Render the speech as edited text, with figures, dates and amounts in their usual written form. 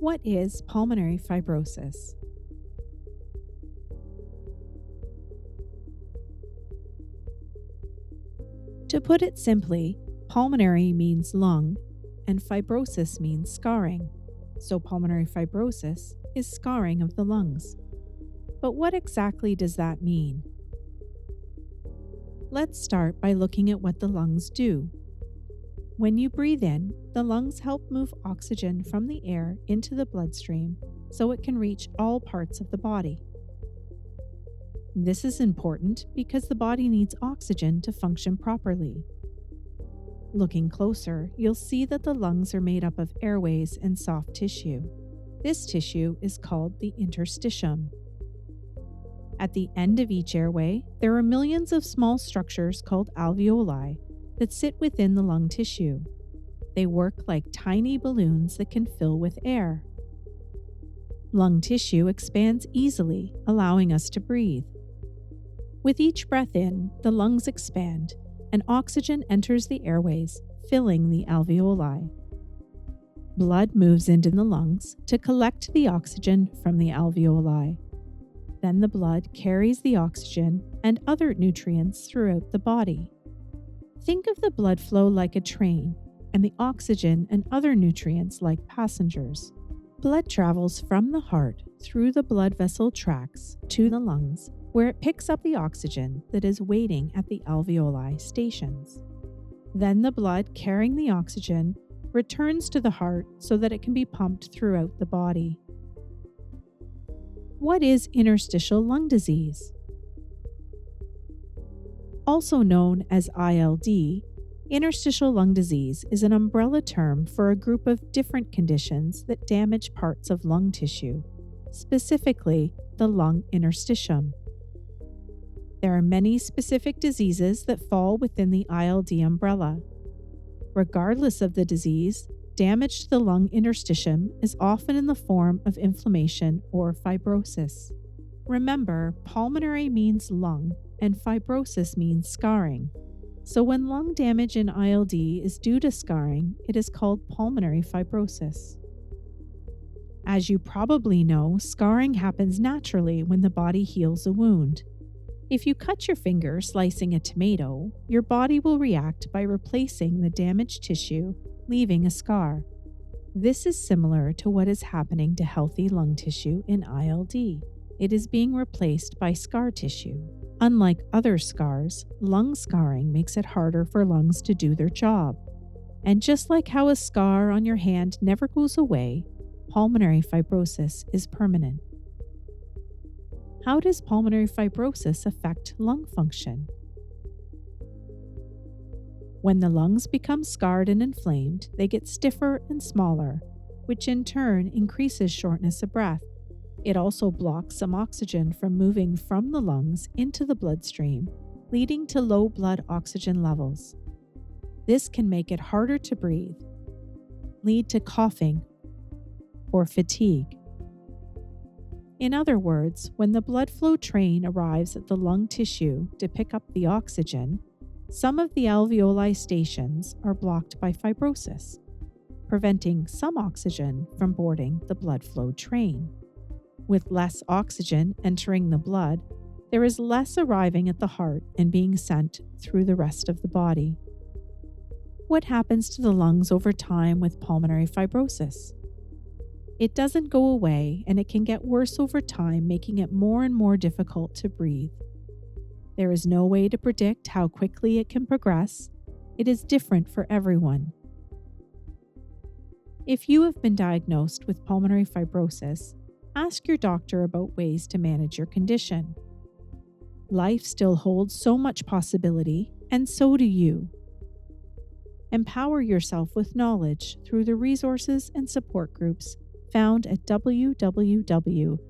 What is pulmonary fibrosis? To put it simply, pulmonary means lung and fibrosis means scarring. So pulmonary fibrosis is scarring of the lungs. But what exactly does that mean? Let's start by looking at what the lungs do. When you breathe in, the lungs help move oxygen from the air into the bloodstream so it can reach all parts of the body. This is important because the body needs oxygen to function properly. Looking closer, you'll see that the lungs are made up of airways and soft tissue. This tissue is called the interstitium. At the end of each airway, there are millions of small structures called alveoli that sit within the lung tissue. They work like tiny balloons that can fill with air. Lung tissue expands easily, allowing us to breathe. With each breath in, the lungs expand, and oxygen enters the airways, filling the alveoli. Blood moves into the lungs to collect the oxygen from the alveoli. Then the blood carries the oxygen and other nutrients throughout the body. Think of the blood flow like a train, and the oxygen and other nutrients like passengers. Blood travels from the heart through the blood vessel tracts to the lungs, where it picks up the oxygen that is waiting at the alveoli stations. Then the blood carrying the oxygen returns to the heart so that it can be pumped throughout the body. What is interstitial lung disease? Also known as ILD, interstitial lung disease is an umbrella term for a group of different conditions that damage parts of lung tissue, specifically the lung interstitium. There are many specific diseases that fall within the ILD umbrella. Regardless of the disease, damage to the lung interstitium is often in the form of inflammation or fibrosis. Remember, pulmonary means lung and fibrosis means scarring. So when lung damage in ILD is due to scarring, it is called pulmonary fibrosis. As you probably know, scarring happens naturally when the body heals a wound. If you cut your finger slicing a tomato, your body will react by replacing the damaged tissue, leaving a scar. This is similar to what is happening to healthy lung tissue in ILD. It is being replaced by scar tissue. Unlike other scars, lung scarring makes it harder for lungs to do their job. And just like how a scar on your hand never goes away, pulmonary fibrosis is permanent. How does pulmonary fibrosis affect lung function? When the lungs become scarred and inflamed, they get stiffer and smaller, which in turn increases shortness of breath. It also blocks some oxygen from moving from the lungs into the bloodstream, leading to low blood oxygen levels. This can make it harder to breathe, lead to coughing, or fatigue. In other words, when the blood flow train arrives at the lung tissue to pick up the oxygen, some of the alveoli stations are blocked by fibrosis, preventing some oxygen from boarding the blood flow train. With less oxygen entering the blood, there is less arriving at the heart and being sent through the rest of the body. What happens to the lungs over time with pulmonary fibrosis? It doesn't go away, and it can get worse over time, making it more and more difficult to breathe. There is no way to predict how quickly it can progress. It is different for everyone. If you have been diagnosed with pulmonary fibrosis, ask your doctor about ways to manage your condition. Life still holds so much possibility, and so do you. Empower yourself with knowledge through the resources and support groups found at www.cpff.ca.